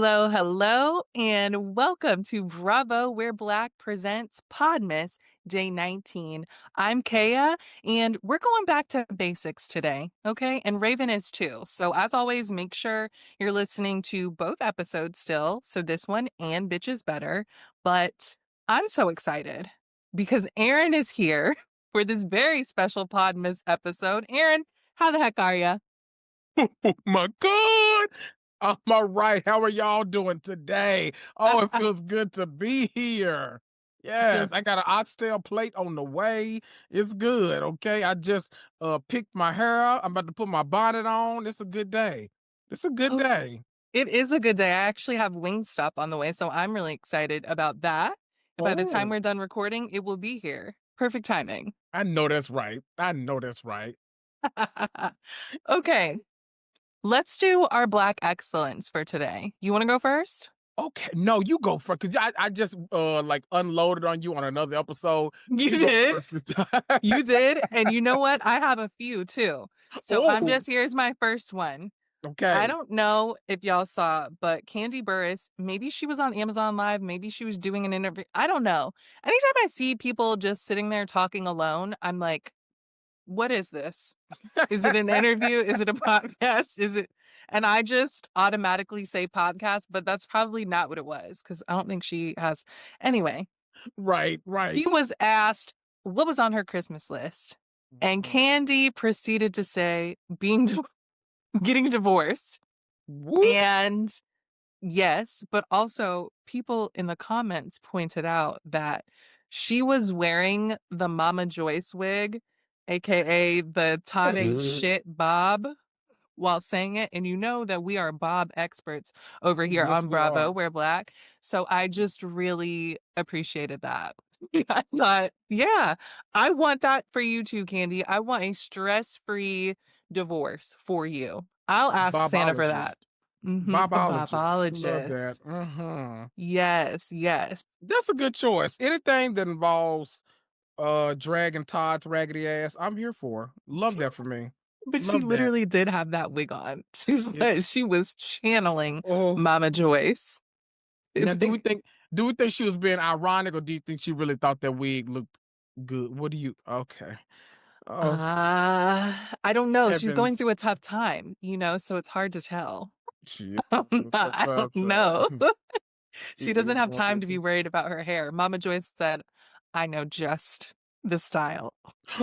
Hello, hello, and welcome to Bravo Where Black presents Podmas Day 19. I'm Kaya, and we're going back to basics today, okay? And Raven is too. So, as always, make sure you're listening to both episodes still. So, this one and Bitch is Better. But I'm so excited because Aaron is here for this very special Podmas episode. Aaron, how the heck are you? Oh my God. I'm all right. How are y'all doing today? Oh, it feels good to be here. Yes, I got an oxtail plate on the way. It's good. Okay. I just picked my hair out. I'm about to put my bonnet on. It's a good day. It's a good Oh, day. it is a good day. I actually have Wingstop on the way, so I'm really excited about that. And by the time Oh, we're done recording, it will be here. Perfect timing. I know that's right. I know that's right. Okay, let's do our Black excellence for today. You want to go first? Okay. No, you go first. Cause I just like unloaded on you on another episode. You You go did. first this time. You did. And you know what? I have a few too. So Oh, here's my first one. I okay. don't know if y'all saw, but Kandi Burruss, maybe she was on Amazon Live, maybe she was doing an interview. I don't know. Anytime I see people just sitting there talking alone, I'm like, what is this? Is it an interview? Is it a podcast? Is it? And I just automatically say podcast, but that's probably not what it was because I don't think she has. Anyway, Right, right. she was asked what was on her Christmas list. And Mhm. Kandi proceeded to say getting divorced. Whoop. And yes, but also people in the comments pointed out that she was wearing the Mama Joyce wig, aka the Todd ain't shit Bob, while saying it. And you know that we are Bob experts over here Yes, on we are. Bravo, we're Black. So I just really appreciated that. I thought, yeah, I want that for you too, Kandi. I want a stress-free divorce for you. I'll ask Santa for Bobologist. that. A Bobologist. Love that. bobologist. Mhm. Yes, yes. That's a good choice. Anything that involves dragging Todd's raggedy ass, I'm here for. Love that for me. But she Love that. literally did have that wig on. She was channeling Oh, Mama Joyce. now It's like, do we think she was being ironic, or do you think she really thought that wig looked good? What do you okay. Oh, I don't know. She's going heavens. through a tough time, so it's hard to tell. She is going through a I tough don't know. time. She She doesn't is have going through time a to be tough. worried about her hair. Mama Joyce said, I know just the style.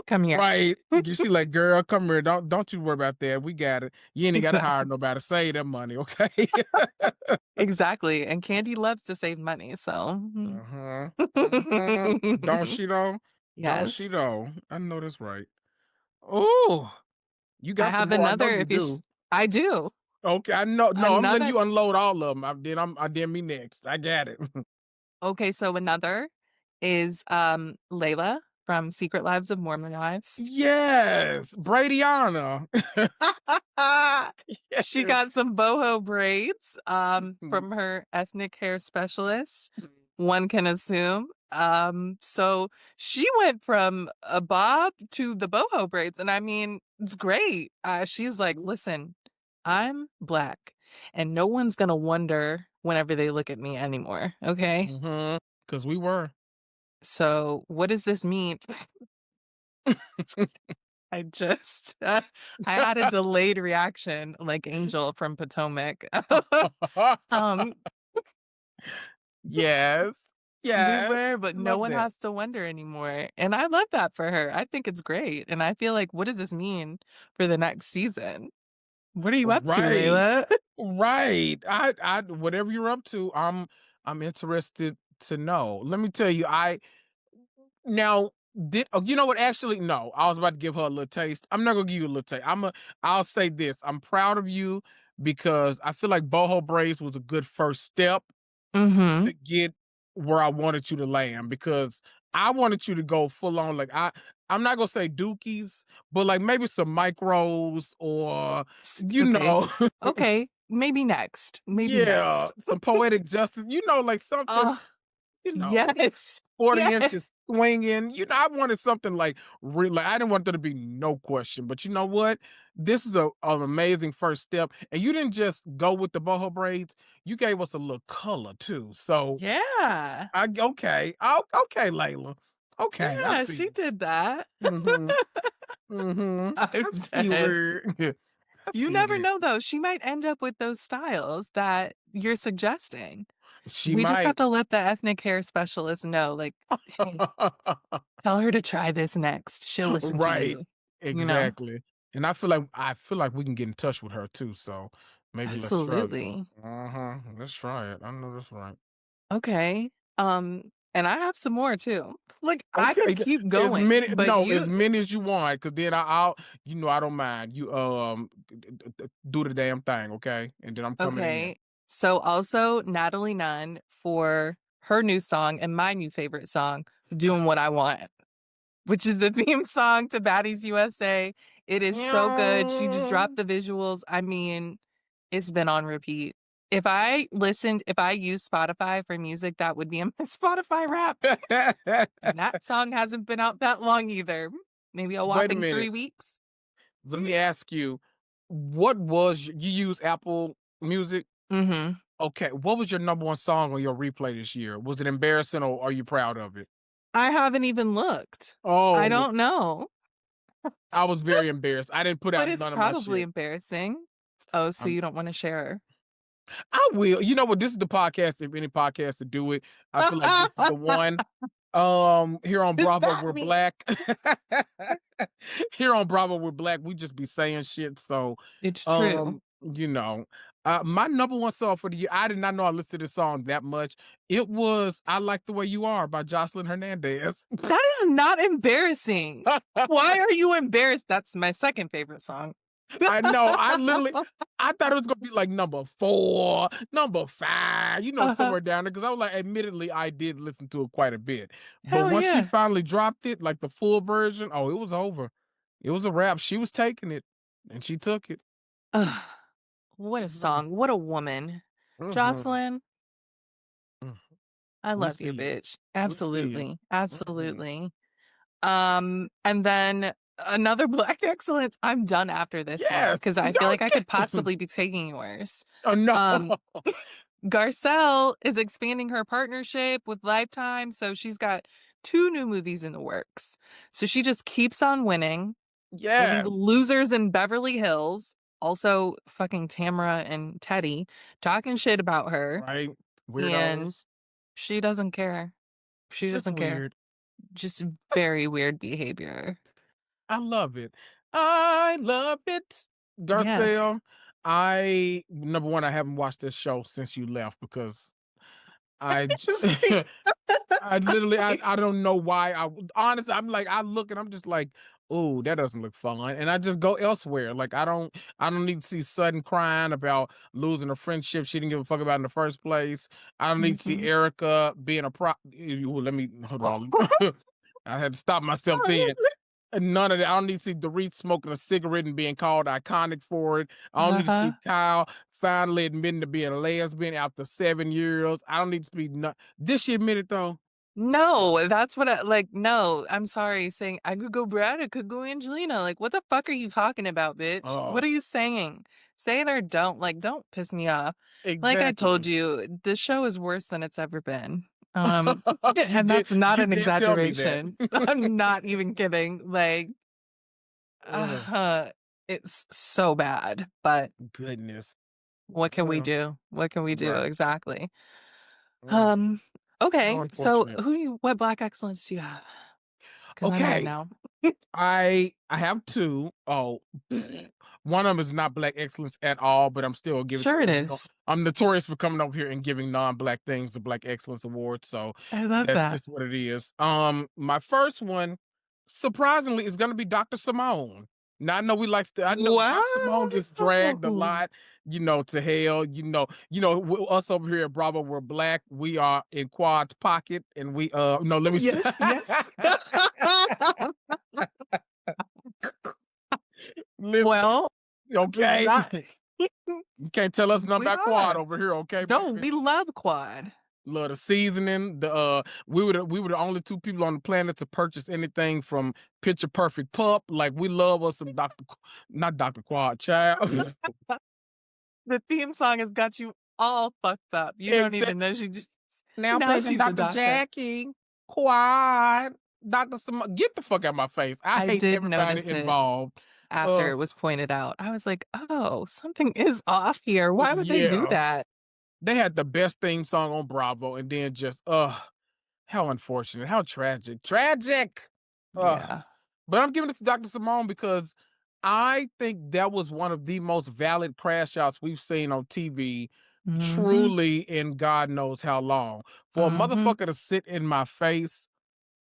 Come here. Right. You see, like, girl, come here. Don't you worry about that. We got it. You ain't gotta hire Exactly. nobody to save that money, okay? Exactly. And Candy loves to save money, so Uh-huh. Uh-huh. Don't she though? Don't she yes. though? I know that's right. Oh, you I got some have more. I know another you if you do. I do. Okay, I know. No, I'm letting Another you unload all of them. I did me next. I got it. okay, so another is Layla from Secret Lives of Mormon Wives. Yes, Bradyana. She Yes. got some boho braids Mhm. from her ethnic hair specialist, one can assume. So she went from a bob to the boho braids, and I mean, it's great. She's like, listen, I'm Black, and no one's gonna wonder whenever they look at me anymore. Okay. Mhm. Because we were. So what does this mean? I just I had a delayed reaction like Angel from Potomac. um Yes. we Yes. were, but no Love one that. has to wonder anymore. And I love that for her. I think it's great. And I feel like what does this mean for the next season? What are you up to, Right. Layla? Right. I whatever you're up to, I'm interested to know. Let me tell you, I now did oh, you know what? Actually, no. I was about to give her a little taste. I'm not gonna give you a little taste. I'll say this. I'm proud of you because I feel like boho braids was a good first step Mm-hmm. to get where I wanted you to land because I wanted you to go full on like I'm not gonna say dookies, but like maybe some micros or you Okay. know Okay. Maybe next. Maybe yeah, next. some poetic justice, like something, Oh, you know, yes. 40 Yes. inches. swinging. I wanted something like real. Like, I didn't want there to be no question. But you know what? This is an amazing first step. And you didn't just go with the boho braids. You gave us a little color too. So Yeah. I okay. Okay, Layla. Okay, I Yeah, see she you. did that. Mm-hmm. Mm-hmm. I'm I see dead. where I You see never it. know, though. She might end up with those styles that you're suggesting. She We just have might. to let the ethnic hair specialist know, like, "Hey, tell her to try this next. She'll listen to Right. you." You know? Exactly. And I feel like we can get in touch with her too, so maybe let's try that. Absolutely. Uh-huh. Let's try it. I know that's right. Okay. And I have some more too. Like, I Okay. could keep As going, many but no, as you many as you want, because then I'll I don't mind. You do the damn thing, okay? And then I'm coming in. okay. So also Natalie Nunn for her new song and my new favorite song, Doing What I Want, which is the theme song to Baddies USA. It is so good. She just dropped the visuals. I mean, it's been on repeat. If I use Spotify for music, that would be in my Spotify rap. And that song hasn't been out that long either. Maybe a Wait a whopping minute. 3 weeks. Let me ask you, what was you use Apple Music? Mm-hmm. Okay, what was your number one song on your replay this year? Was it embarrassing or are you proud of it? I haven't even looked. I Oh, don't know, I was very embarrassed. I didn't put but out it's none of my probably shit. embarrassing. Oh, so I'm you don't want to share? I will. You know what? This is the podcast. If any podcast to do it, I feel like this is the one. Here on Is Bravo, that we're me? black. Here on Bravo, we're black. We just be saying shit. So, It's true. um, you know, my number one song for the year. I did not know I listened to this song that much. It was "I Like the Way You Are" by Jocelyn Hernandez. That is not embarrassing. Why are you embarrassed? That's my second favorite song. I know. I thought it was gonna be like number 4, number 5, Uh-huh. somewhere down there. Because I was like, admittedly, I did listen to it quite a bit. But Hell once she yeah. finally dropped it, like the full version, oh, it was over. It was a wrap. She was taking it, and she took it. Ugh, what a Mhm, song. What a woman. mhm, Jocelyn, mm. I We love you, see it. bitch. We see it. Absolutely. We see it. Absolutely. And then another Black excellence. I'm done after this one Yes. because I feel like I could possibly be taking yours. Oh, no. Um, Garcelle is expanding her partnership with Lifetime, so she's got 2 new movies in the works. So she just keeps on winning. These Yes. losers in Beverly Hills, also fucking Tamara and Teddy, talking shit about her, Right. and Weirdos. she doesn't care. She Just doesn't care. weird. Just very weird behavior. I love it. I love it. Yes. Garcelle, I number one, I haven't watched this show since you left because I j See? I literally I don't know why honestly, I'm like, I look and I'm just like, "Ooh, that doesn't look fun," and I just go elsewhere. Like, I don't need to see Sudden crying about losing a friendship she didn't give a fuck about in the first place. I don't need to see Mhm. Erica being a let me hold on. I had to stop myself then. None of that. I don't need to see Dorit smoking a cigarette and being called iconic for it. I don't need to see Uh-huh. Kyle finally admitting to being a lesbian after 7 years. I don't need to be This she admitted though. No, that's what I like, no, I'm sorry, saying, "I could go Brad, I could go Angelina." Like, what the fuck are you talking about, bitch? What Oh, are you saying? Say it or don't. Like, don't piss me off. Like I told exactly. you, this show is worse than it's ever been. Um, you and did that's not you an did tell me that. exaggeration. I'm not even kidding. Like, Ugh, uh, it's so bad, but goodness. what can we Well, do? What can we do? right. Exactly. Mm, Um, how okay, so unfortunate. what Black excellence do you have? Because I'm mad Okay. now. I have two. Oh, one of them is not black excellence at all, but I'm still giving it Sure it because is. I'm notorious for coming over here and giving non-black things the Black Excellence Award. So I love that's that. just what it is. My first one, surprisingly, is gonna be Dr. Simone. Now I know Wow. Dr. Simone gets dragged a lot, to hell. Us over here at Bravo, we're black. We are in Quad's pocket, and we no, let me Yes, yes. listen. Well, Okay, that you can't tell us nothing we about Quad are. over here, okay, No, baby? we love Quad. Love the seasoning. We were the only two people on the planet to purchase anything from Picture Perfect Pup. Like we love us some not Dr. Quad, child. The theme song has got you all fucked up. You don't Exactly. even know she just Now now present she's the Dr. doctor. Jackie Quad, Get the fuck out of my face. I I hate did everybody notice it involved. after Uh, it was pointed out. I was like, "Oh, something is off here. Why would they do yeah, that?" they had the best theme song on Bravo, and then just how unfortunate, how tragic, tragic. Ugh. Yeah. But I'm giving it to Dr. Simone because I think that was one of the most valid crash outs we've seen on TV, Mhm. truly in God knows how long. For a Mhm. motherfucker to sit in my face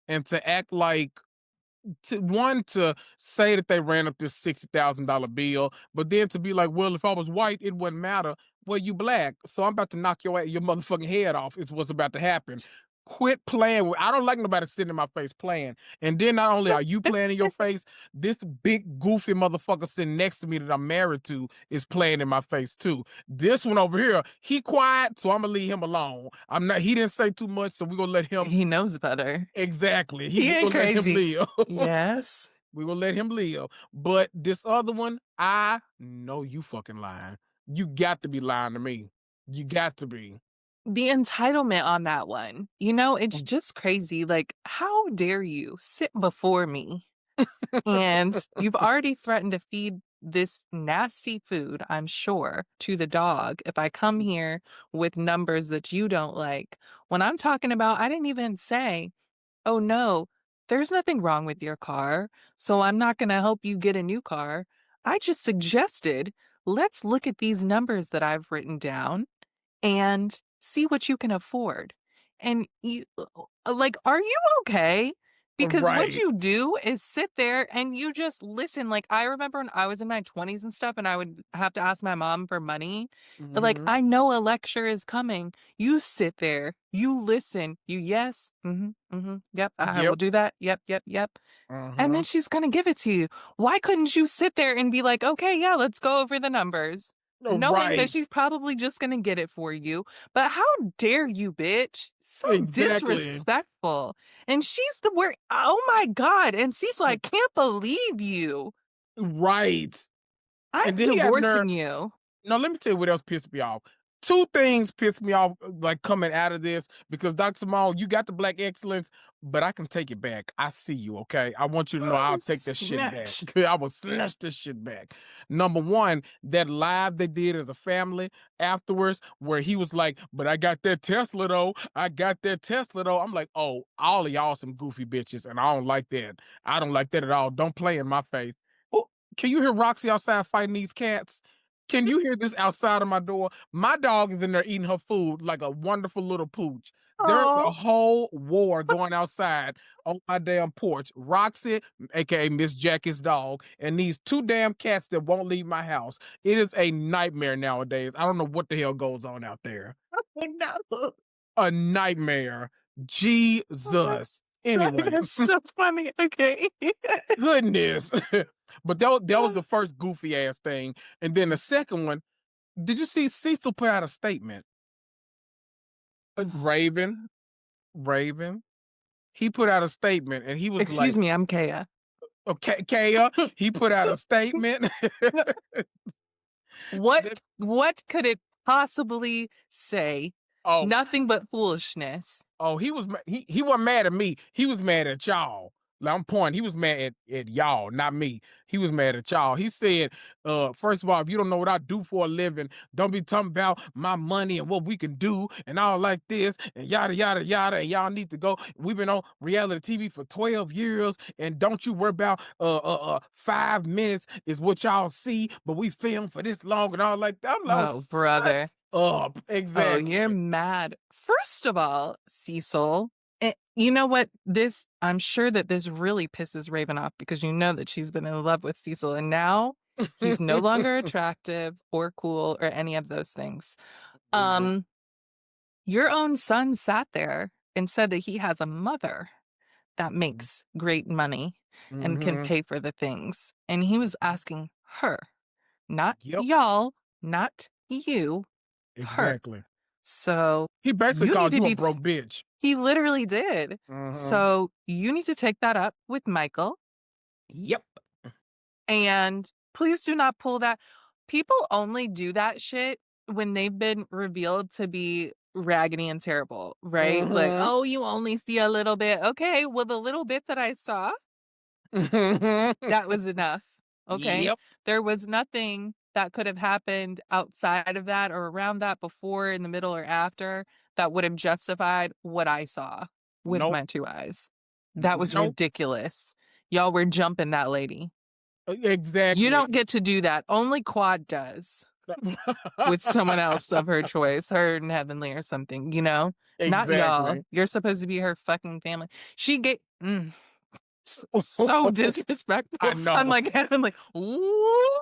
and to act like to say that they ran up this $60,000 bill, but then to be like, well, if I was white, it wouldn't matter. Well, you black, so I'm about to knock your motherfucking head off. Is what's about to happen. Quit playing with. I don't like nobody sitting in my face playing. And then not only are you playing in your face, this big goofy motherfucker sitting next to me that I'm married to is playing in my face too. This one over here, he quiet, so I'm gonna leave him alone. I'm not. He didn't say too much, so we're gonna let him. He knows better. Exactly. He We ain't gonna let him crazy. live. Yes. We will let him live. But this other one, I know you fucking lying. You got to be lying to me. You got to be. The entitlement on that one, it's just crazy. Like, how dare you sit before me and you've already threatened to feed this nasty food, I'm sure, to the dog if I come here with numbers that you don't like. When I'm talking about, I didn't even say, oh no, there's nothing wrong with your car, so I'm not going to help you get a new car. I just suggested, let's look at these numbers that I've written down and see what you can afford. And like, are you okay? Because what Right. you do is sit there and you just listen. Like, I remember when I was in my 20s and stuff, and I would have to ask my mom for money. Like, Hmm. I know a lecture is coming. You sit there, you listen, yes, yep, I will Yep. do that. Yep, yep, yep. And then Hmm. she's going to give it to you. Why couldn't you sit there and be like, okay, yeah, let's go over the numbers, knowing that Right. she's probably just going to get it for you? But how dare you, bitch? So Exactly. disrespectful. And she's the word. Oh my God. And Cecil, I can't believe you. Right. I'm And then he got nerve. divorcing you. No, let me tell you what else pissed me off. Two things pissed me off, like coming out of this, because Dr. Simone, you got the black excellence, but I can take it back. I see you, okay? I want you to know I'll take that shit back. Snatch. I will snatch this shit back. Number one, that live they did as a family afterwards, where he was like, but I got that Tesla though. I got that Tesla though. I'm like, oh, all of y'all some goofy bitches, and I don't like that. I don't like that at all. Don't play in my face. Oh, can you hear Roxy outside fighting these cats? Can you hear this outside of my door? My dog is in there eating her food like a wonderful little pooch. There's a Oh, whole war going outside on my damn porch. Roxy, aka Miss Jackie's dog, and these two damn cats that won't leave my house. It is a nightmare nowadays. I don't know what the hell goes on out there. no. A nightmare. Oh, Jesus. that Anyway, is so funny. Okay. goodness. But that was the first goofy ass thing. And then the second one, did you see Cecil put out a statement? Raven, Raven, he put out a statement and he was Excuse like, me, I'm Kaya. okay, Kaya, he put out a statement. that, What could it possibly say? oh, Nothing but foolishness. Oh, he wasn't mad at me. He was mad at y'all. Like, I'm pointing. He was mad at y'all, not me. He was mad at y'all. He said, first of all, if you don't know what I do for a living, don't be talking about my money and what we can do and all like this and yada yada yada. And y'all need to go. We've been on reality TV for 12 years, and don't you worry about 5 minutes is what y'all see, but we film for this long and all like that. I'm like, Oh, shut brother. up. Oh, Exactly. you're mad. First of all, Cecil, you know what? I'm sure that this really pisses Raven off because you know that she's been in love with Cecil and now he's no longer attractive or cool or any of those things. Exactly. Um, your own son sat there and said that he has a mother that makes great money and can Mhm. pay for the things. And he was asking her, not Yep, y'all, not you, her. exactly. So He basically you need called to you a be, broke bitch. he literally did. Mhm. So you need to take that up with Michael Yep. and please do not pull that. People only do that shit when they've been revealed to be raggedy and terrible, right? Like, Mhm. oh, you only see a little bit. Okay, well, the little bit that I saw, Mhm. that was enough. Okay. Yep. There was nothing that could have happened outside of that or around that before, in the middle, or after that would have justified what I saw with Nope. my two eyes. That was Nope. ridiculous. Y'all were jumping that lady. You Exactly. don't get to do that. Only Quad does with someone else of her choice, her and Heavenly or something, Not y'all. Exactly. You're supposed to be her fucking family. She get so I disrespectful. I'm know. like Heavenly, ooh.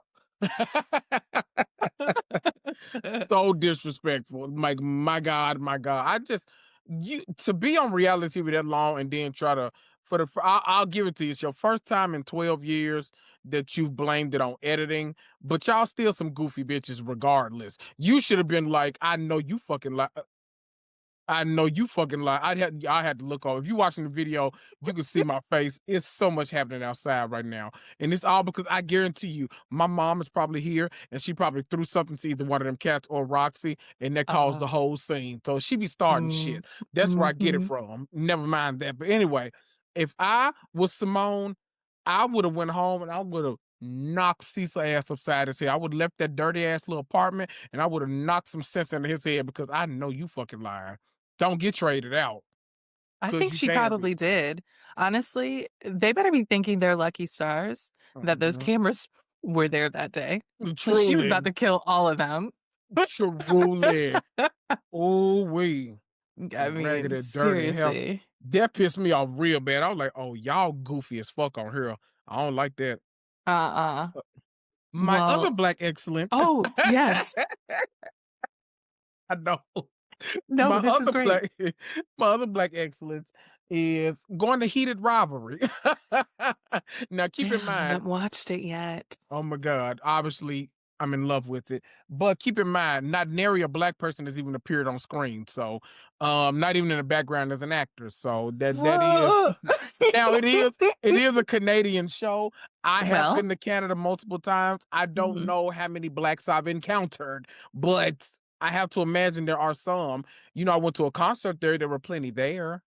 So disrespectful. Like, my God, my God. I just you to be on reality TV that long and then try to I'll give it to you. It's your first time in 12 years that you've blamed it on editing, but y'all still some goofy bitches regardless. You should have been like, I know you fucking lie. I had to look over. If you watching the video, you can see my face. It's so much happening outside right now. And it's all because I guarantee you, my mom is probably here and she probably threw something to either one of them cats or Roxy, and that caused the Oh. whole scene. So she be starting Mm, shit. That's where I get it mhm. from. Never mind that. But anyway, if I was Simone, I would have went home and I would have knocked Cecil ass upside his head. I would have left that dirty ass little apartment and I would have knocked some sense into his head because I know you fucking lying. Don't get traded out I because think you she can be. probably did. Honestly, they better be thinking they're lucky stars that those Mhm. cameras were there that day. She was about Truly, to kill all of them. truly. Ooh-wee. I mean, Raggedy, dirty hell. seriously. That pissed me off real bad. I was like, "Oh, y'all goofy as fuck on here. I don't like that." Uh-uh. My other Well, black excellence oh, yes. I know. No, My this is other great. black my other black excellence is going to heated rivalry. Now, keep I in mind. haven't watched it yet. Oh my God. Obviously, I'm in love with it. But keep in mind, not nary a black person has even appeared on screen. So not even in the background as an actor. So that is now it is a Canadian show. I have Well, been to Canada multiple times. I don't mhm. know how many blacks I've encountered, but I have to imagine there are some. I went to a concert there, there were plenty there.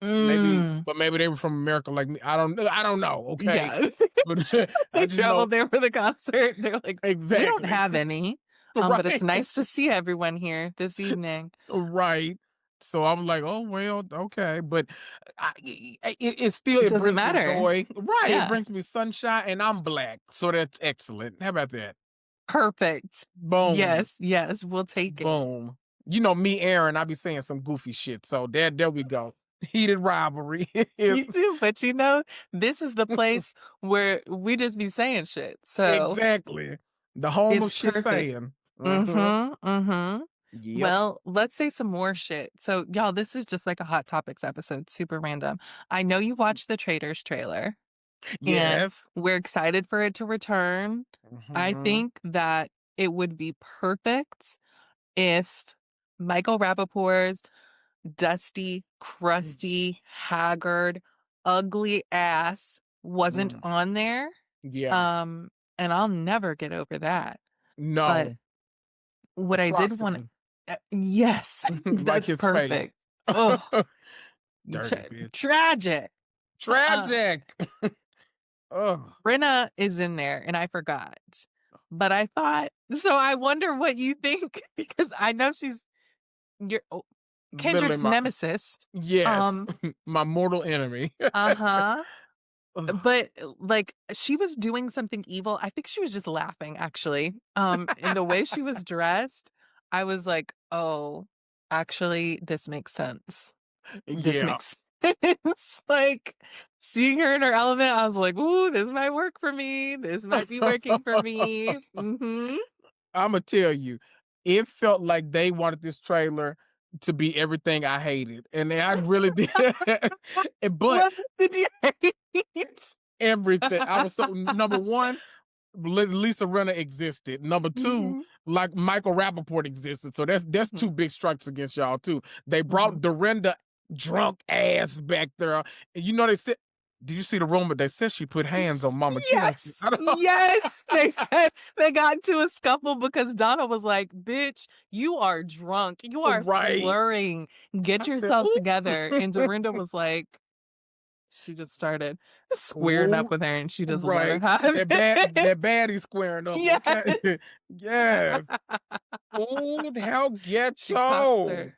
Maybe, Mm, but maybe they were from America like me. I don't know. Okay. yeah. But I They just know traveled there for the concert. They're like, we don't exactly. have any. But it's Right. nice to see everyone here this evening. Right. So I'm like, oh well, okay, but it still It it doesn't brings me matter. joy. Right, it Yeah. brings me sunshine, and I'm black, so that's excellent. How about that? Perfect. Boom, Yes, yes, we'll take it. boom. Me, Aaron, I be saying some goofy shit. So there we go. Heated rivalry is You do, but this is the place where we just be saying shit. So exactly the home it's of shit perfect. saying. Mm-hmm. Mm-hmm. Mm-hmm. Yep. Well, let's say some more shit. So, y'all, this is just like a Hot Topics episode, super random. I know you watched the Traitors trailer and Yes. we're excited for it to return. I Mm-hmm. think that it would be perfect if Michael Rappaport's dusty, crusty, haggard, ugly ass wasn't Mm. on there. Yeah. Um, and I'll never get over that. But No. what I did want Atrocity. yes, Like that's his face. perfect. Oh, Dirty bitch. tragic. Uh, Tragic. Oh, Brenna is in there, and I forgot. But I thought so. I wonder what you think because I know she's your literally Kendrick's my nemesis. yes, Um, my mortal enemy. uh-huh. Ugh, But like she was doing something evil. I think she was just laughing actually. In the way she was dressed, I was like, "Oh, actually this makes sense. This yeah. makes sense." Like seeing her in her element, I was like, "Ooh, this might work for me. This might be working for me." Mhm. I'ma tell you, it felt like they wanted this trailer to be everything I hated, and I really did. But What did you hate? everything I was so number one, Lisa Rinna existed. Number two, Mhm. like Michael Rappaport existed. So that's Mhm, two big strikes against y'all too. They mhm. brought Dorinda drunk ass back there. And you know they said, did you see the rumor? They said she put hands on Mama Kim. Yes, I don't know. yes, they said they got into a scuffle because Donna was like, "Bitch, you are drunk. You are Right. slurring. Get I said, yourself ooh. together." And Dorinda was like, she just started squaring up Ooh, with her and she just let her right. have it. That baddie squaring up, Yes. okay? Yes. Ooh, how She popped ghetto. her.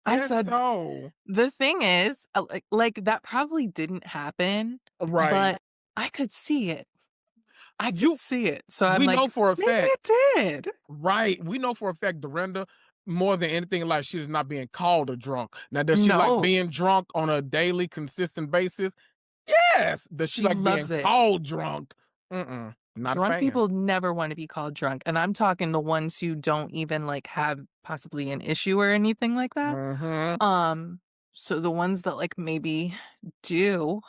I said, Ghetto. the thing is, like that probably didn't happen, Right. but I could see it. I could You see it. So I'm we know like, for a maybe fact, it did. right, we know for a fact Dorinda, more than anything in life, she is not being called a drunk. Now, does she like No, being drunk on a daily, consistent basis? Yes. Does she she like being loves it. called drunk? Mm-mm. Not a Drunk fan. people never want to be called drunk, and I'm talking the ones who don't even like have possibly an issue or anything like that. Mhm. Um, so the ones that like maybe do,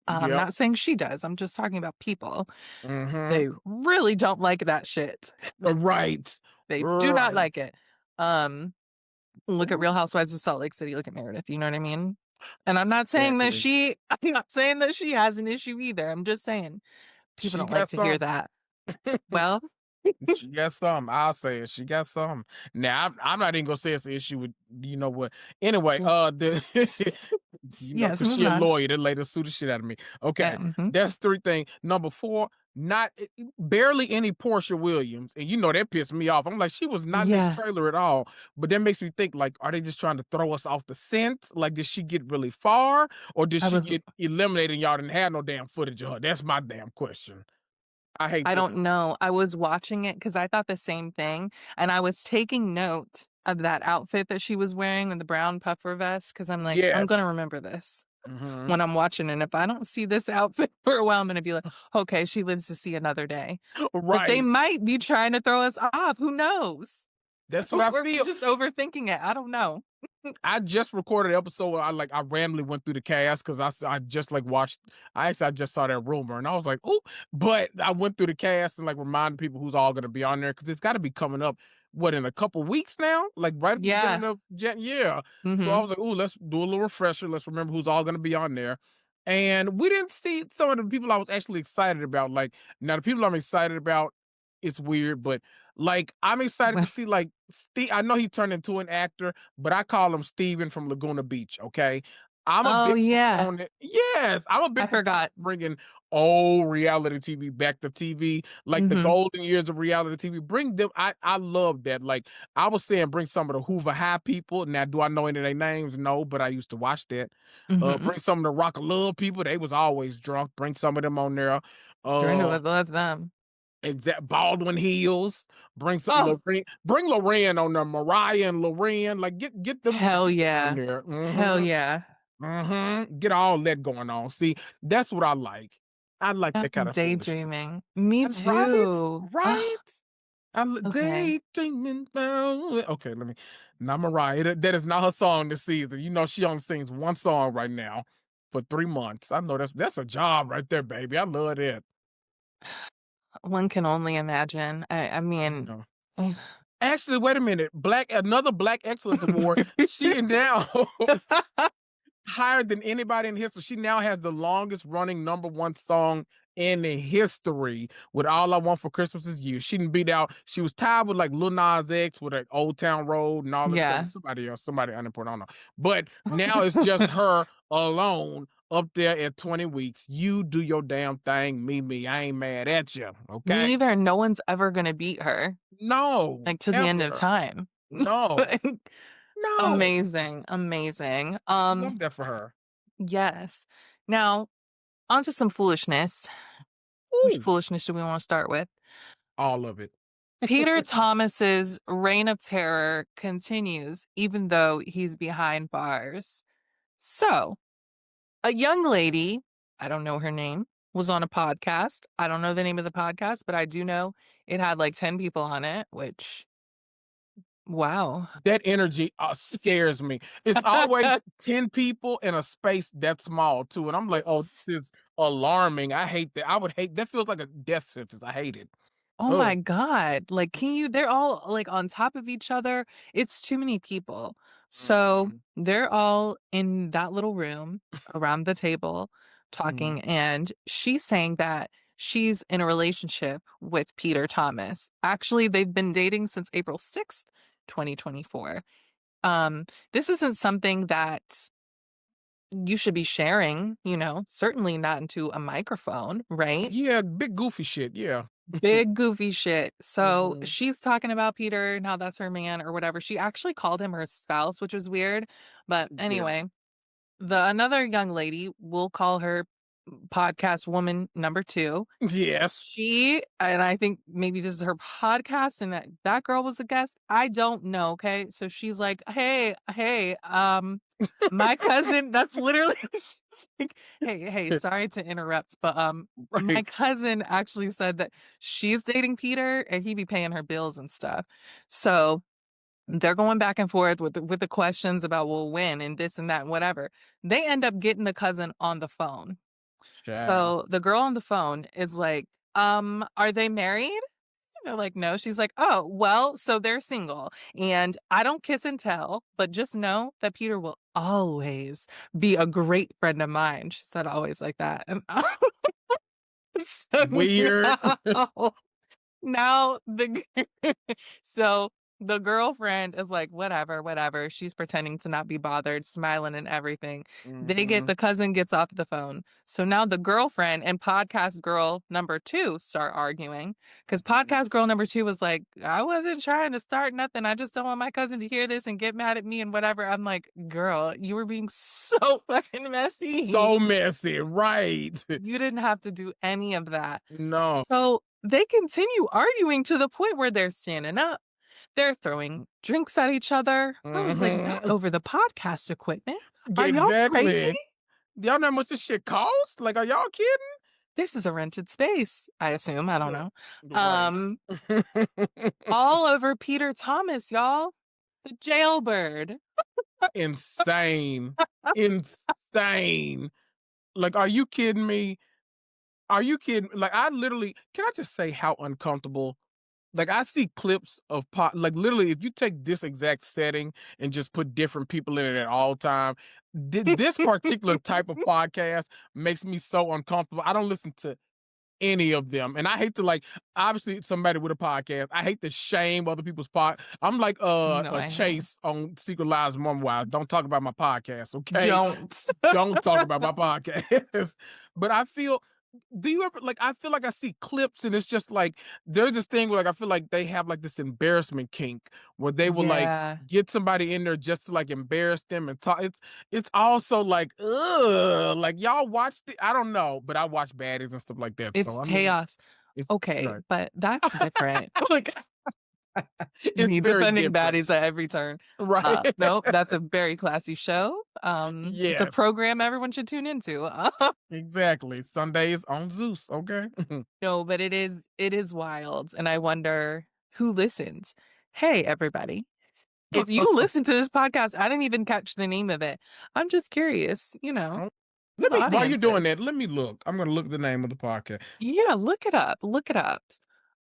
I'm Yep. not saying she does. I'm just talking about people. Mhm. They really don't like that shit. Right. They do not Right. like it. Um, Look at Real Housewives of Salt Lake City. Look at Meredith. You know what I mean? And I'm not saying that Exactly. I'm not saying that she has an issue either. I'm just saying people She don't like got to hear some. that. Well, She got some. I'll say it. She got some. Now I'm not even gonna say it's an issue with you know what. Anyway, the yes, because she moving a on. lawyer, that later sue the shit out of me. Okay, Mhm. that's three things. Number four, not barely any Portia Williams, and that pissed me off. I'm like, she was not in this Yeah, trailer at all. But that makes me think, like, are they just trying to throw us off the scent? Like, did she get really far, or did I she was. get eliminated? And y'all didn't have no damn footage of her. That's my damn question. I hate I that. don't know. I was watching it because I thought the same thing, and I was taking note of that outfit that she was wearing and the brown puffer vest because I'm like, I'm Yes. gonna remember this Hmm. when I'm watching, and if I don't see this outfit for a while, I'm gonna be like, okay, she lives to see another day. But they Right. might be trying to throw us off. Who knows? That's what I We're feel. just overthinking it. I don't know. I just recorded an episode where I randomly went through the cast because I just like watched. I just saw that rumor and I was like, oh, but I went through the cast and like reminded people who's all going to be on there because it's got to be coming up. What, in a couple weeks now? Like right at the Yeah. beginning of yeah. So I Hmm. was like, oh, let's do a little refresher. Let's remember who's all going to be on there. And we didn't see some of the people I was actually excited about. Like now, the people I'm excited about, it's weird, but like I'm excited to Well, see like Steve. I know he turned into an actor, but I call him Steven from Laguna Beach. Okay, I'm a oh big yeah. proponent. Yes, I'm a I big proponent forgot. of bringing old reality TV back to TV, like the Hmm. golden years of reality TV. Bring them. I love that. Like I was saying, bring some of the Hoover High people. Now, do I know any of their names? No, but I used to watch that. Hmm. Bring some of the Rock of Love people. They was always drunk. Bring some of them on there. Dorinda Uh, would love them. Exact Baldwin Hills. Bring some Oh, Lorraine. Bring Lorraine on there. Mariah and Lorraine. Like get them hell people on yeah. there. Hell yeah. Get all that going on. See, that's what I like. I like I'm that kind of foolishness. daydreaming. Me And right, too. Oh, right. I'm okay. daydreaming about. Okay, let me. Not Mariah. That is not her song this season. She only sings one song right now for 3 months. I know that's a job right there, baby. I love that. One can only imagine. I You mean, know. ugh. Actually, wait a minute. Another Black Excellence Award. She is now higher than anybody in history. She now has the longest running number one song in the history with All I Want for Christmas Is You. She didn't beat out. She was tied with like Lil Nas X with like Old Town Road and all this stuff. Yeah. Somebody else, somebody unimportant, I don't know. But now it's just her alone up there at 20 weeks. You do your damn thing, me. I ain't mad at you. Okay. Me either. No one's ever gonna beat her, No, like, to the end of ever. time. No, no. Amazing, amazing. Love that for her. Yes. Now, onto some foolishness. Which Ooh, foolishness do we wanna start with? all of it. Peter Thomas's reign of terror continues even though he's behind bars. So, a young lady, I don't know her name, was on a podcast. I don't know the name of the podcast, but I do know it had like 10 people on it, which, wow. That energy scares me. It's always 10 people in a space that small too. And I'm like, oh, this is alarming. I hate that. I would hate that feels like a death sentence. I hate it. Oh my Oh. god, like, can you they're all, like, on top of each other. It's too many people. So, Mhm. they're all in that little room around the table Mhm. talking, and she's saying that she's in a relationship with Peter Thomas. Actually, they've been dating since April 6th, 2024. This isn't something that you should be sharing, certainly not into a microphone, right? Yeah, big goofy shit, yeah. Big goofy shit. So Mhm. she's talking about Peter and how that's her man or whatever. She actually called him her spouse, which was weird. But Yeah. anyway, the another young lady, we'll call her podcast woman number two. Yes. She and I think maybe this is her podcast and that girl was a guest. I don't know, okay? So she's like, "Hey, my cousin," that's literally she's like, "Hey, sorry to interrupt, but my Right. cousin actually said that she's dating Peter and he be paying her bills and stuff." So they're going back and forth with the questions about well when and this and that and whatever. They end up getting the cousin on the phone. Child. So the girl on the phone is like, are they married? They're like, no. She's like, oh, well, so they're single. And I don't kiss and tell, but just know that Peter will always be a great friend of mine. She said always like that. And so Weird. now the so the girlfriend is like, "Whatever, whatever." She's pretending to not be bothered, smiling and everything. Mhm. The cousin gets off the phone. So now the girlfriend and podcast girl number 2 start arguing because Mhm. podcast girl number 2 was like, "I wasn't trying to start nothing. I just don't want my cousin to hear this and get mad at me and whatever." I'm like, "Girl, you were being so fucking messy. So messy, right. You didn't have to do any of that." No. So they continue arguing to the point where they're standing up. They're throwing drinks at each other. I was like, not Mhm. over the podcast equipment. Are y'all crazy? Exactly. Y'all know how much this shit costs? Like, are y'all kidding? This is a rented space, I assume. I don't Ugh. know. Right. Um, all over Peter Thomas, y'all. The jailbird. Insane. Insane. Like, are you kidding me? Are you kidding? Like, I literally can I just say how uncomfortable. Like, I see clips of like, literally, if you take this exact setting and just put different people in it at all time, this particular type of podcast makes me so uncomfortable. I don't listen to any of them. And I hate to, like, obviously somebody with a podcast. I hate to shame other people's I'm like No, a I know. Chase on Secret Lives of Mormon Wives. Don't talk about my podcast, okay? Don't. Don't talk about my podcast. But I feel do you ever like I feel like I see clips and it's just like there's this thing where like I feel like they have like this embarrassment kink where they will like Yeah. get somebody in there just to like embarrass them and talk. It's also like ugh, like y'all watch the I don't know, but I watch baddies and stuff like that. It's So I mean chaos. it's Okay, right. but that's different. Like It's me very defending different. baddies at every turn. Right. Nope, that's a very classy show. It's a Yes. program everyone should tune into. Exactly. Sundays on Zeus, okay? No, but it is wild, and I wonder who listens. Hey, everybody. If you listen to this podcast, I didn't even catch the name of it. I'm just curious, Oh, who let the me while you're audience doing is. that, let me look. I'm gonna look the name of the podcast. Yeah, look it up. Look it up.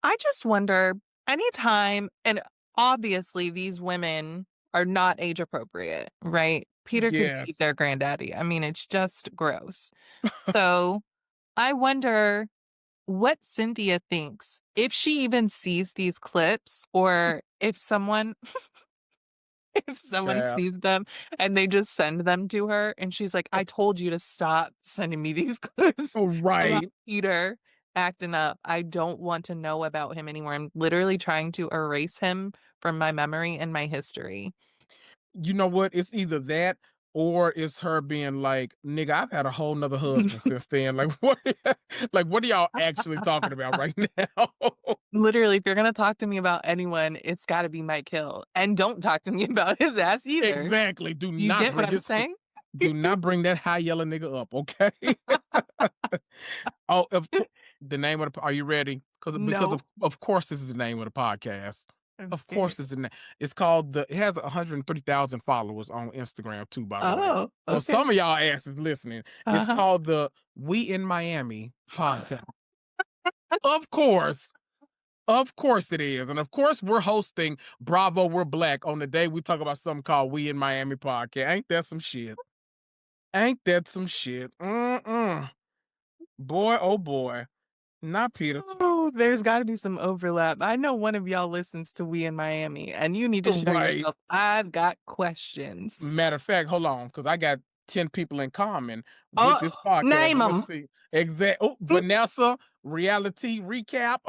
I just wonder anytime, and obviously these women are not age appropriate, right? Peter could beat Yes. their granddaddy. I mean, it's just gross. So I wonder what Cynthia thinks if she even sees these clips or if someone if someone Child. sees them and they just send them to her and she's like, I told you to stop sending me these clips Oh, about right. Peter acting up. I don't want to know about him anymore. I'm literally trying to erase him from my memory and my history. You know what? It's either that or it's her being like, "Nigga, I've had a whole 'nother husband since then." Like, what like, what are y'all actually talking about right now? Literally, if you're gonna talk to me about anyone, it's gotta be Mike Hill. And don't talk to me about his ass either. Exactly. Do you get what I'm saying? Do not bring that high yellow nigga up, okay? Oh, of course. The name of the are you ready? Because No, of course this is the name of the podcast. I'm Of scared. course it's the name. It's called it has 130,000 followers on Instagram too, by the way. Oh, So okay. some of y'all asses listening. It's Uh-huh. called the We in Miami podcast. Of course. Of course it is. And of course we're hosting Bravo We're Black on the day we talk about something called We in Miami podcast. Ain't that some shit? Ain't that some shit? Mm-mm. Boy, oh boy. Not Peter. Oh, there's got to be some overlap. I know one of y'all listens to We in Miami, and you need to show Right. yourself. I've got questions. Matter of fact, hold on, because I got 10 people in common with Oh, this podcast. name Let's them. see. Exact. Oh, Vanessa, reality recap.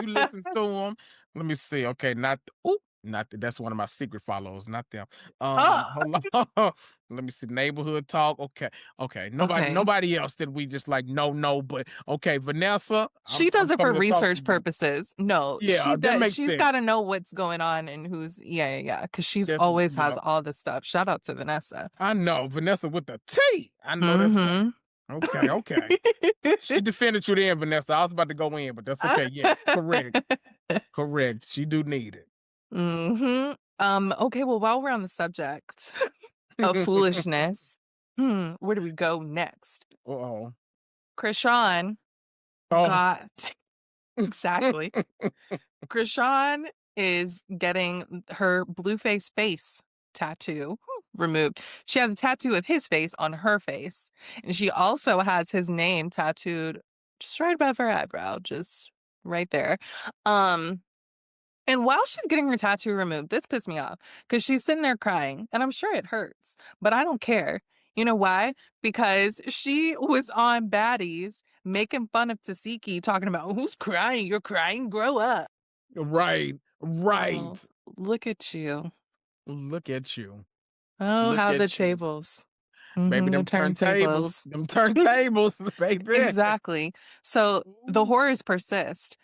You listen to them. Let me see. Okay, not. Oh, not that's one of my secret follows. Not them. Oh, Hold on. Let me see. Neighborhood talk. Okay, okay. Nobody, okay. nobody else that we just like. No, no. But okay, Vanessa. She I'm does it for coming to talk to research you. purposes. No, Yeah, she that does. makes She's sense. got to know what's going on and who's, yeah, yeah, yeah. Because she's That's always has yeah. all the stuff. Shout out to Vanessa. I know Vanessa with the T. I know that's right. Mm Okay, okay. hmm. She defended you then, Vanessa. I was about to go in, but that's okay. Yes, correct. Correct. She do need Mhm. Okay, well, while we're on the subject of it. foolishness, where do we go next? Uh-oh. Krishan Oh. got exactly. Krishan is getting her Blueface face tattoo removed. She has a tattoo of his face on her face, and she also has his name tattooed just right above her eyebrow, just right there. Um And while she's getting her tattoo removed, this pissed me off because she's sitting there crying, and I'm sure it hurts, but I don't care. You know why? Because she was on Baddies making fun of Tasiki, talking about who's crying? You're crying, grow up. Right. Oh, Right. look at you. Look at you. Oh, Look how the at you. tables. Baby, The them turntables. turntables. Them turntables, baby. Exactly. So the horrors persist.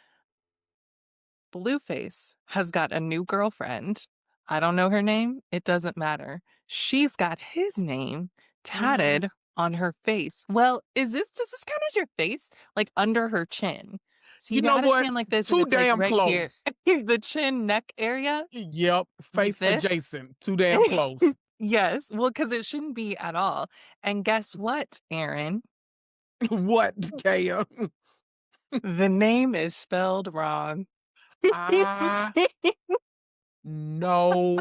Blueface has got a new girlfriend. I don't know her name. It doesn't matter. She's got his name tatted on her face. Well, does this count as your face? Like under her chin. So You you know got his what? hand like this and Too it's like damn right here. close. The chin neck area, Yep. like Face this. adjacent. Too damn close. Yes. Well, because it shouldn't be at all. And guess what, Aaron? What, Kaya? The name is spelled wrong. Ah, no.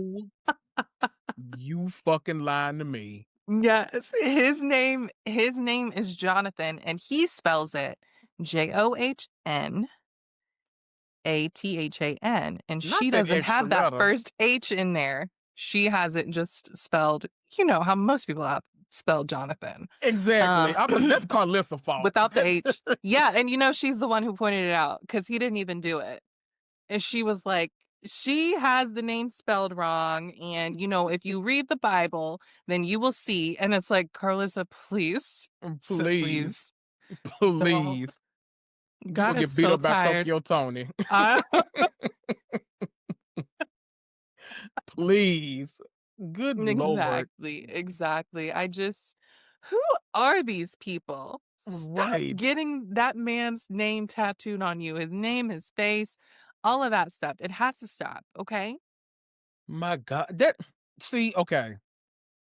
You fucking lying to me. Yes, his name is Jonathan, and he spells it Johnathan, and Not she that doesn't extra have that letter. first H in there. She has it just spelled, how most people have spelled Jonathan. Exactly. Um I was that's Carlissa's fault. without the H. Yeah, and she's the one who pointed it out because he didn't even do it. And she was like, she has the name spelled wrong. And, if you read the Bible, then you will see. And it's like, Carlissa, please, Please. please don't. Please. You God gonna is get beat so up by tired. Tokyo Tony. I- Please. Good Lord. exactly. Exactly. Who are these people? Stop Right. getting that man's name tattooed on you. His name, his face, all of that stuff. It has to stop. Okay. My God. That see, okay.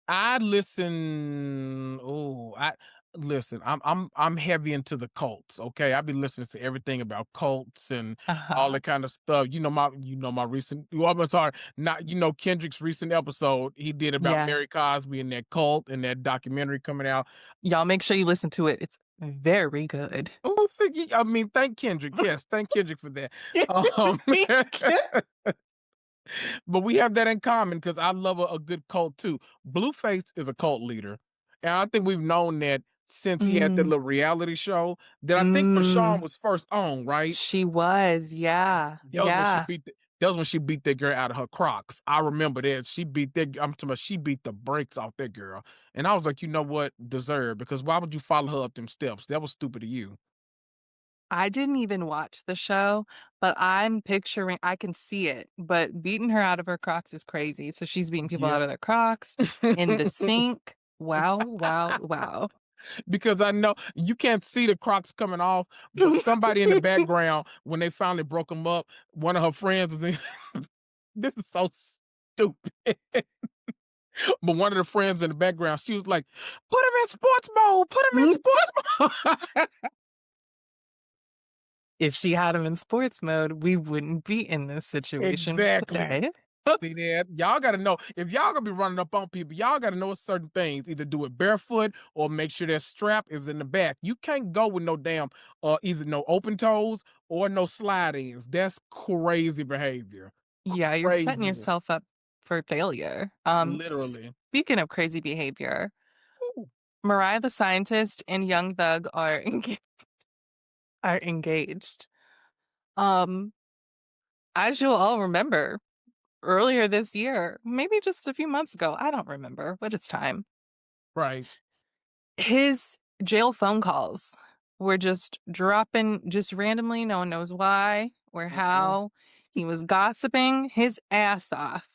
I listen. Oh, I listen. I'm heavy into the cults. Okay, I be listening to everything about cults and Uh all huh. that kind of stuff. My recent. Well, I'm sorry, not Kendrick's recent episode he did about Yeah. Mary Cosby and that cult and that documentary coming out. Y'all make sure you listen to it. It's very good. Oh, I mean, thank Kendrick. Yes, thank Kendrick for that. Um, but we have that in common because I love a good cult too. Blueface is a cult leader, and I think we've known that since he had that Mm, little reality show that I think Krishan mm. was first on. Right? She was, yeah, That was when she yeah. beat. That was when she beat that girl out of her Crocs. I remember that she beat that. I'm talking about she beat the brakes off that girl, and I was like, you know what, deserve because why would you follow her up them steps? That was stupid of you. I didn't even watch the show, but I'm picturing I can see it, but beating her out of her Crocs is crazy. So she's beating people out Yep. of their Crocs in the sink. Wow, wow, wow. Because I know you can't see the Crocs coming off, but somebody in the background, when they finally broke them up, one of her friends was in. This is so stupid. But one of the friends in the background, she was like, "Put him in sports mode. Put him in sports mode." If she had him in sports mode, we wouldn't be in this situation Exactly. today. See that? Y'all gotta know if y'all gonna be running up on people, y'all gotta know certain things. Either do it barefoot or make sure that strap is in the back. You can't go with no damn either no open toes or no slide ins. That's crazy behavior. Yeah, you're setting Crazy. yourself up for failure. Literally. Speaking of crazy behavior, Ooh, Mariah the Scientist and Young Thug are are engaged. Um, as you'll all remember, earlier this year, maybe just a few months ago, I don't remember, but it's time. right. His jail phone calls were just dropping just randomly, no one knows why or Mm-mm. how. He was gossiping his ass off,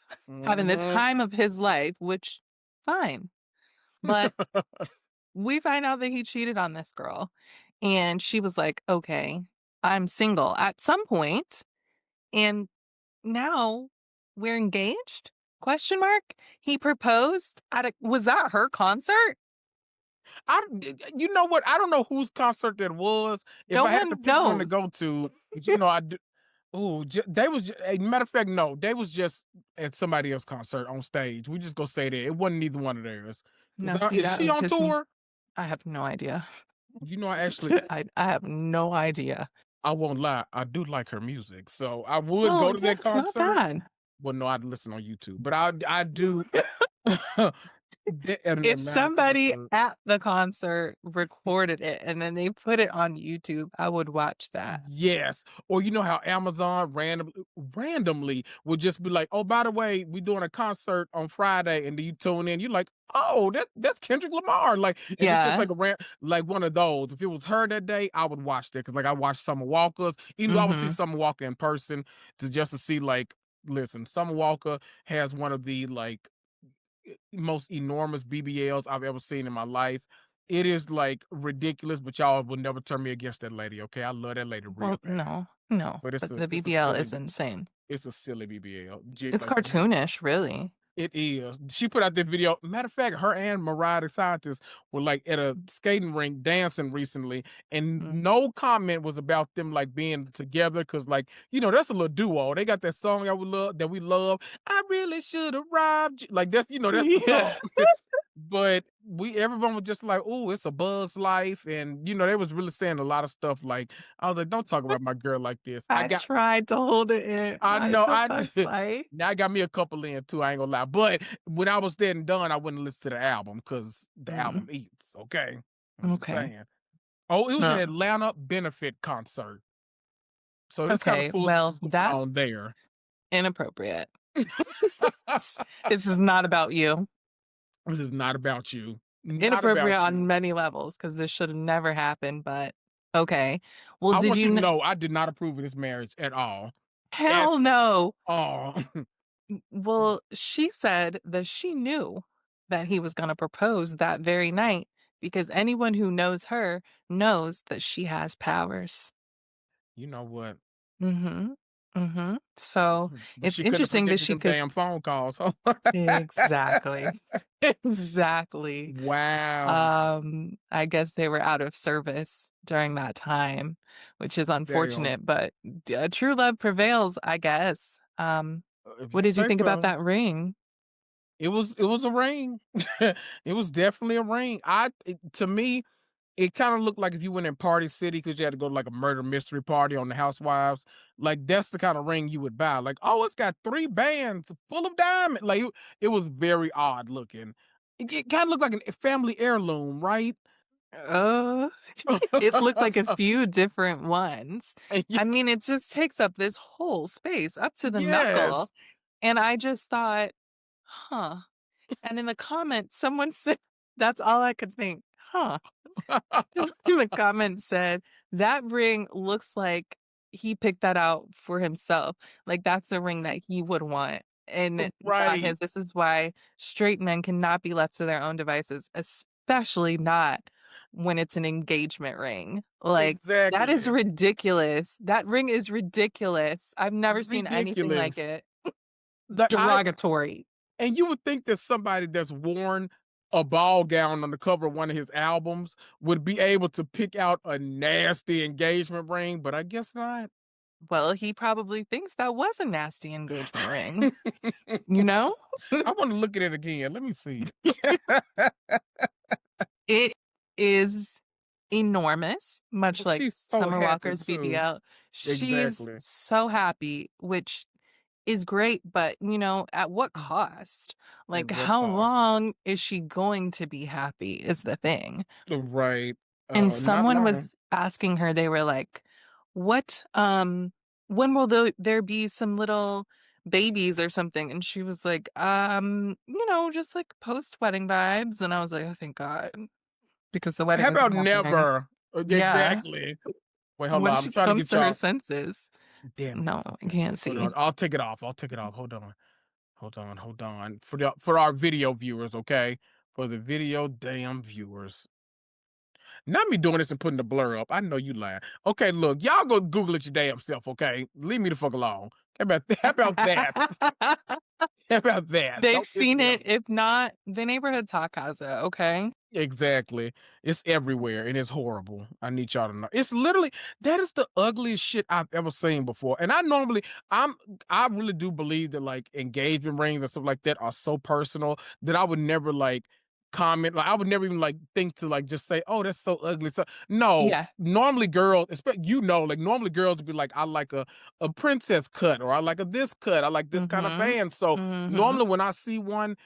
having the Hmm. time of his life, which fine. But we find out that he cheated on this girl. And she was like, okay, I'm single at some point, and now we're engaged? Question mark. He proposed at a was that her concert? You know what? I don't know whose concert that was. If No I had to one pick one to knows. go to, but you know, I do. Oh, they was. Matter of fact, no, they was just at somebody else's concert on stage. We just go say that it wasn't neither one of theirs. No, see, Is that she would on piss me. tour? I have no idea. You know, I actually, I have no idea. I won't lie, I do like her music, so I would Oh, go to yeah, that it's not concert. bad. Well, no, I'd listen on YouTube, but I do at an If Atlanta somebody concert. at the concert recorded it and then they put it on YouTube, I would watch that. Yes, or you know how Amazon randomly would just be like, "Oh, by the way, we doing a concert on Friday," and then you tune in, you're like, "Oh, that's Kendrick Lamar," like, and it's just Yeah. like like one of those. If it was her that day, I would watch that because like I watched Summer Walker's, even though I would see Mhm. Summer Walker in person to see like, listen, Summer Walker has one of the like most enormous BBLs I've ever seen in my life. It is like ridiculous, but y'all will never turn me against that lady. Okay, I love that lady real Well, bad. no, no, But but the it's a BBL silly is insane. it's a silly BBL. It's Like cartoonish, really. it is. She put out that video. Matter of fact, her and Mariah the Scientist were like at a skating rink dancing recently, and Mm. no comment was about them like being together because, like, you know, that's a little duo. They got that song that we love. I really should have robbed you. Like that's that's the Yeah. song. But everyone was just like, "Oh, it's a buzz life," and they was really saying a lot of stuff. Like I was like, "Don't talk about my girl like this." I tried to hold it in. I know. It's a bug fight. Now I got me a couple in too. I ain't gonna lie. But when I was dead and done, I wouldn't listen to the album because the Mm, album eats. Okay, I'm just okay. saying. Oh, it was an Uh, Atlanta benefit concert, so this kind of okay. fools Well, is going that's on there. inappropriate. This is not about you. This is not about you. Not Inappropriate about on you. many levels because this should have never happened, but okay. Well, I did want you you to kn know I did not approve of this marriage at all. At hell no. all. Well, she said that she knew that he was gonna propose that very night because anyone who knows her knows that she has powers. You know what? Mhm. Mhm. So, But it's she couldn't have interesting that predicted she them could damn phone calls. exactly. Exactly. Wow. I guess they were out of service during that time, which is Damn. unfortunate, but true love prevails, I guess. If What you did you say think about so. that ring? It was a ring. It was definitely a ring. To me, it kind of looked like if you went in Party City because you had to go to like a murder mystery party on the Housewives. Like that's the kind of ring you would buy. Like, oh, it's got 3 bands full of diamond. Like it was very odd looking. It kind of looked like a family heirloom, right? Uh, it looked like a few different ones. Yeah, I mean, it just takes up this whole space up to the knuckle, yes. and I just thought, "Huh." And in the comments, someone said that's all I could think, "Huh." Someone in the comments said, "That ring looks like he picked that out for himself. Like, that's a ring that he would want, and not Right. his. This is why straight men cannot be left to their own devices, especially not when it's an engagement ring. Like, that is Exactly. ridiculous. That ring is ridiculous. I've never seen anything like Ridiculous. it. Like I Derogatory." and you would think that somebody that's worn a ball gown on the cover of one of his albums would be able to pick out a nasty engagement ring, but I guess not. Well, he probably thinks that was a nasty engagement ring, you know? I want to look at it again. Let me see. It is enormous, much Well, like she's so Summer happy Walker's too. BBL. She's Exactly. so happy, which is great, but, at what Mm. cost? At Like, what how cost? long is she going to be happy is the thing. Right. And Not someone long. was asking her, they were like, "What, when will there be some little babies or something?" And she was like, just like post-wedding vibes." And I was like, "Oh, thank God," because the wedding How about isn't happening. never? Yeah, Exactly. Wait, hold when on. I'm she trying to comes get to her y'all. senses. Damn it. No, I can't Hold see. on. I'll take it off. I'll take it off. Hold on. Hold on. For our video viewers, okay? For the video damn viewers. Not me doing this and putting the blur up. I know you lying. Okay, look, y'all go Google it your damn self, okay? Leave me the fuck alone. How about that? How about that? They've Don't piss seen me it. off. If not, the neighborhood talk has it, okay? Exactly. It's everywhere and it's horrible. I need y'all to know. It's literally that is the ugliest shit I've ever seen before. And I'm I really do believe that like engagement rings and stuff like that are so personal that I would never like comment. Like I would never even like think to like just say, "Oh, that's so ugly." So no, Yeah. normally girls, like normally girls would be like, "I like a princess cut," or "I like a this cut. I like this kind of Mhm. band." So Mhm. normally when I see one,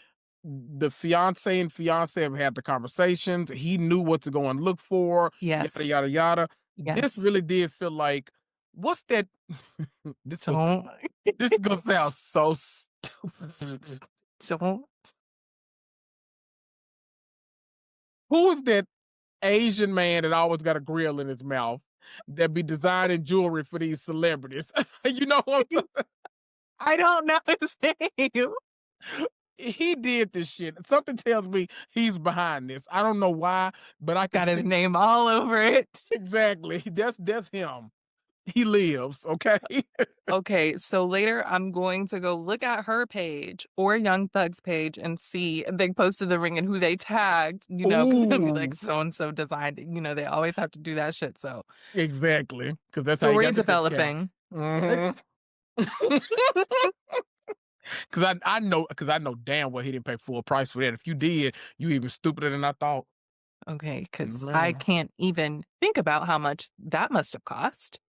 the fiance and fiance have had the conversations. He knew what to go and look for, yada Yes. yada yada. This Yes. really did feel like what's that? this was Don't. this is gonna sound so stupid. Don't. Who is that Asian man that always got a grill in his mouth that be designing jewelry for these celebrities? You know what I'm talking. I don't know his name. He did this shit. Something tells me he's behind this. I don't know why, but I can Got his see name all over it. exactly. That's him. He lives, okay? Okay, so later I'm going to go look at her page or Young Thug's page and see they posted the ring and who they tagged, because it'd be like Ooh, so and so designed it. They always have to do that shit. So exactly. Because that's how you story got the discount. developing. Mhm. Because I know damn well he didn't pay full price for that. If you did, you even stupider than I thought. Okay, because I Man. can't even think about how much that must have cost.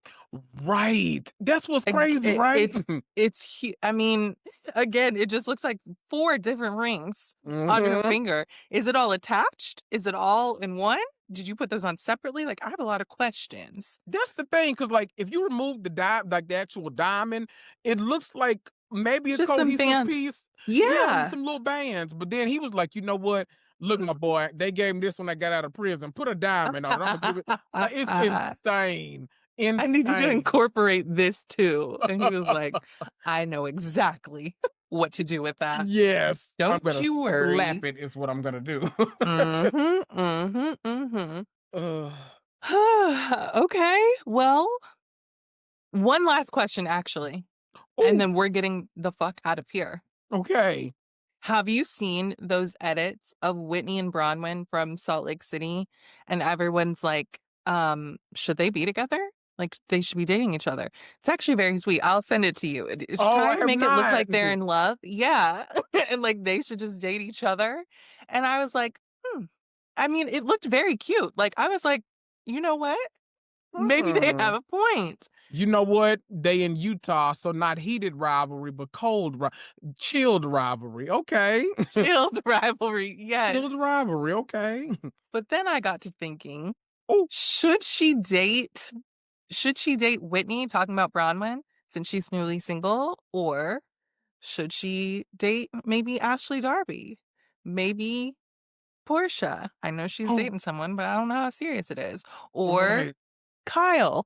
Right. That's what's Ag crazy, it right? it's hu I mean, again, it just looks like 4 different rings on her Mhm. finger. Is it all attached? Is it all in one? Did you put those on separately? Like, I have a lot of questions. That's the thing, because like if you remove like the actual diamond, it looks like maybe a Just some cohesive bands. piece. Yeah, Yeah. some little bands. But then he was like, you know what? Look, my boy, they gave him this when I got out of prison. Put a diamond on it. I'm gonna give it. It's insane, I need you to insane. incorporate this too. And he was like, "I know exactly what to do with that. Yes, I'm Don't gonna you slap worry." it. Is what I'm gonna do. Mhm, mhm, mhm. Ugh. Okay, well, one last question, actually, and Oh, then we're getting the fuck out of here. okay. Have you seen those edits of Whitney and Bronwyn from Salt Lake City? And everyone's like, should they be together? Like, they should be dating each other. It's actually very sweet. I'll send it to you. It's Oh, I trying to have make it look not. like they're in love. Yeah. And like they should just date each other. And I was like, I mean, it looked very cute. Like, I was like, you know what? Maybe they Hmm. have a point. You know what? They in Utah, so not heated rivalry, but chilled rivalry. Okay. Chilled rivalry. Yes. Chilled rivalry. Okay. But then I got to thinking, Oh, should she date should she date Whitney, talking about Bronwyn, since she's newly single? Or should she date maybe Ashley Darby? Maybe Portia. I know she's oh, dating someone, but I don't know how serious it is. Or right. Kyle.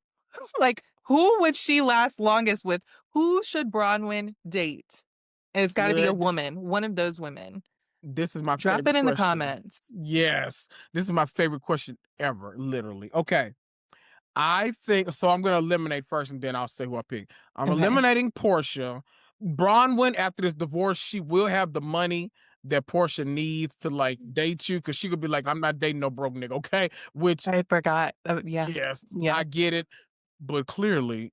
Like, who would she last longest with? Who should Bronwyn date? And it's got to be a Good. woman, one of those women. This is my Drop it favorite in the question. comments. Yes. This is my favorite question ever, literally. Okay. I think so. I'm going to eliminate first, and then I'll say who I pick. I'm Okay. eliminating Portia. Bronwyn, after this divorce, she will have the money. that Portia needs to like date you because she could be like, I'm not dating no broke nigga, okay? Which, I forgot. Yeah. yes, Yeah. I get it, but clearly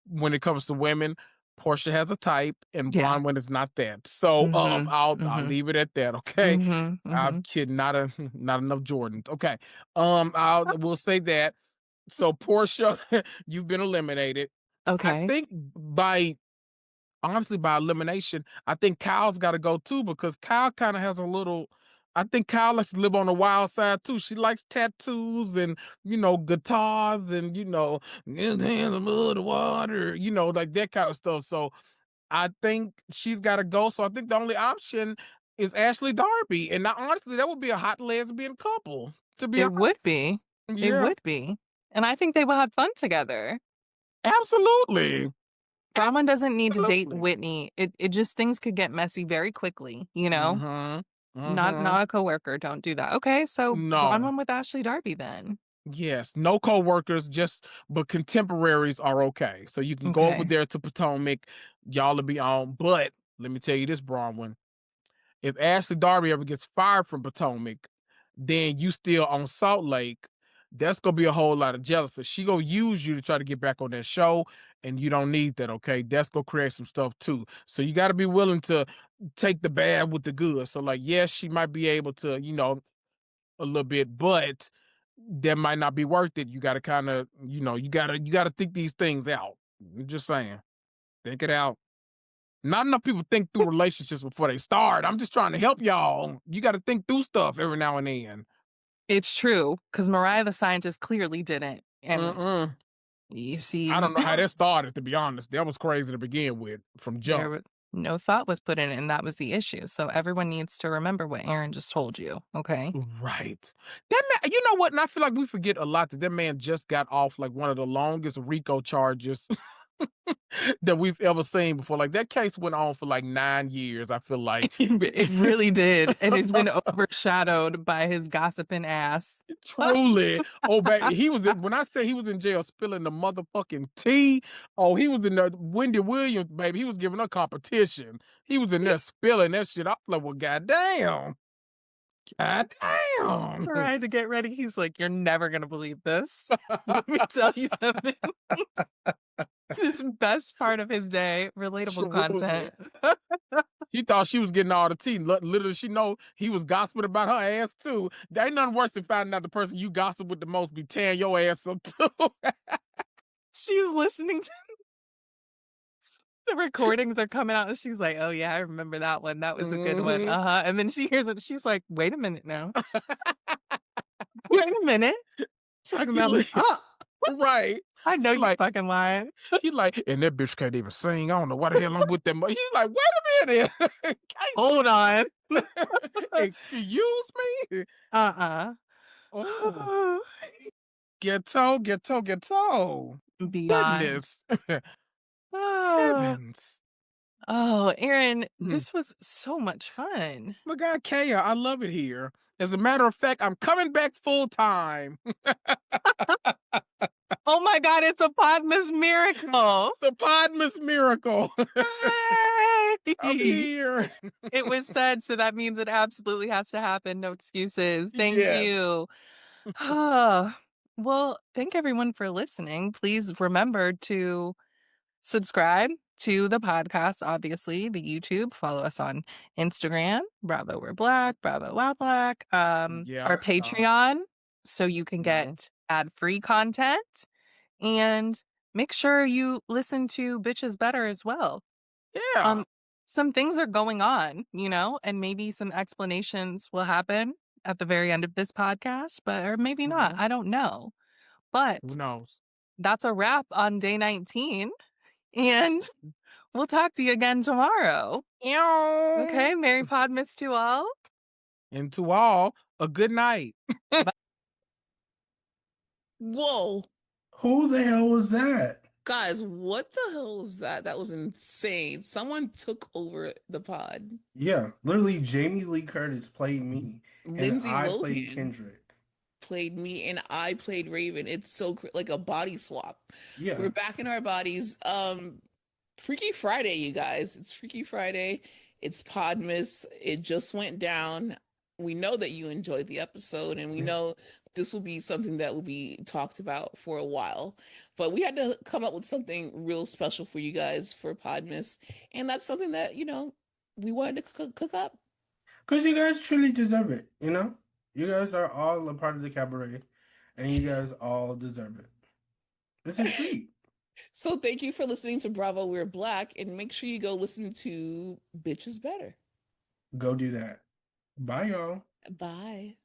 when it comes to women, Portia has a type, and Yeah. Bronwyn is not that. So, Mhm. I'll Mhm. leave it at that. Okay, Mhm. I'm Mhm. kidding. Not enough Jordans. Okay, we'll say that. So, Portia, you've been eliminated. I Okay. think by honestly, by elimination, I think Kyle's got to go too because Kyle kind of has a little. I think Kyle likes to live on the wild side too. She likes tattoos and guitars and hands above the water, like that kind of stuff. So I think she's got to go. So I think the only option is Ashley Darby, and now, honestly, that would be a hot lesbian couple. To be It would honest, be. It yeah, would be. And I think they will have fun together. absolutely, Bronwyn doesn't need to date absolutely. Whitney. It just things could get messy very quickly, you know? Mm-hmm. Not Mm-hmm. a coworker. Don't do that. Okay, so No. Bronwyn with Ashley Darby then. Yes, no coworkers, just but contemporaries are okay. So you can go over Okay. there to Potomac, y'all will be on. But let me tell you this, Bronwyn. If Ashley Darby ever gets fired from Potomac, then you still on Salt Lake, that's gonna be a whole lot of jealousy. She gonna use you to try to get back on that show, and you don't need that, okay? That's gonna create some stuff too. So you gotta be willing to take the bad with the good. So like, yes, she might be able to, a little bit, but that might not be worth it. You got to kind of, you got to think these things out. I'm just saying, think it out. Not enough people think through relationships before they start. I'm just trying to help y'all. You got to think through stuff every now and then. It's true, because Mariah the scientist clearly didn't. And Mm-mm. you I see, don't know how that started. To be honest, that was crazy to begin with from there jump. was no thought was put in it, and that was the issue. So everyone needs to remember what Aaron just told you, okay? Right. That man, you know what? And I feel like we forget a lot that man just got off like one of the longest RICO charges that we've ever seen before. Like that case went on for like 9 years. I feel like It really did, and it's been overshadowed by his gossiping ass. truly. Oh, baby, when I say he was in jail spilling the motherfucking tea. Oh, he was in there. Wendy Williams, baby, he was giving her competition. He was in there spilling that shit. I was like, well, goddamn, goddamn. Tried to get ready. He's like, "You're never gonna believe this. Let me tell you something." It's his best part of his day, relatable Truly. content. He thought she was getting all the tea. Literally, she know he was gossiping about her ass too. There ain't nothing worse than finding out the person you gossip with the most be tearing your ass up too. She's listening to the recordings are coming out, and she's like, "Oh, yeah, I remember that one. That was a good one. Hmm. Uh-huh." And then she hears it, she's like, "Wait a minute now. Wait a minute. Talking He about like, me. Oh, right. I know He you like, fucking lying." and that bitch can't even sing. I don't know why the hell I'm with them. He's like, wait a minute. Hold on. Excuse me? Uh-uh. Oh, ghetto, ghetto, ghetto. Beyond. Goodness. Ah. Heavens. Oh, Aaron, Hmm. this was so much fun. My God, Kaya, I love it here. As a matter of fact, I'm coming back full time. Oh my God, it's a Podmas miracle. The Podmas miracle. I'm Yay! here. It was said, so that means it absolutely has to happen. No excuses. Thank Yes. you. Well, thank everyone for listening. Please remember to subscribe to the podcast, obviously, the YouTube. Follow us on Instagram, Bravo We're Black, Bravo Wow Black, Yeah. our Patreon, so you can Mhm. get ad-free content. And make sure you listen to Bitches Better as well. Yeah. Um, some things are going on, and maybe some explanations will happen at the very end of this podcast, but or maybe not. Mhm. I don't know. Who But knows? that's a wrap on day 19, and we'll talk to you again tomorrow. Ew. Okay, Merry Podmas to all. And to all, a good night. Bye. Whoa. Who the hell was that? Guys, what the hell was that? That was insane. Someone took over the pod. Yeah, literally, Jamie Lee Curtis played me, and Lindsay I played Lohan Kendrick. played me and I played Raven. It's so like a body swap. We're Yeah, back in our bodies. Freaky Friday, you guys. It's Freaky Friday. It's Podmas. It just went down. We know that you enjoyed the episode, and we Yeah. know this will be something that will be talked about for a while. But we had to come up with something real special for you guys for Podmas, and that's something that we wanted to cook up. Because you guys truly deserve it, you know? You guys are all a part of the cabaret, and you guys all deserve it. It's a treat. So thank you for listening to Bravo We're Black, and make sure you go listen to Bitches Better. Go do that. Bye, y'all. Bye.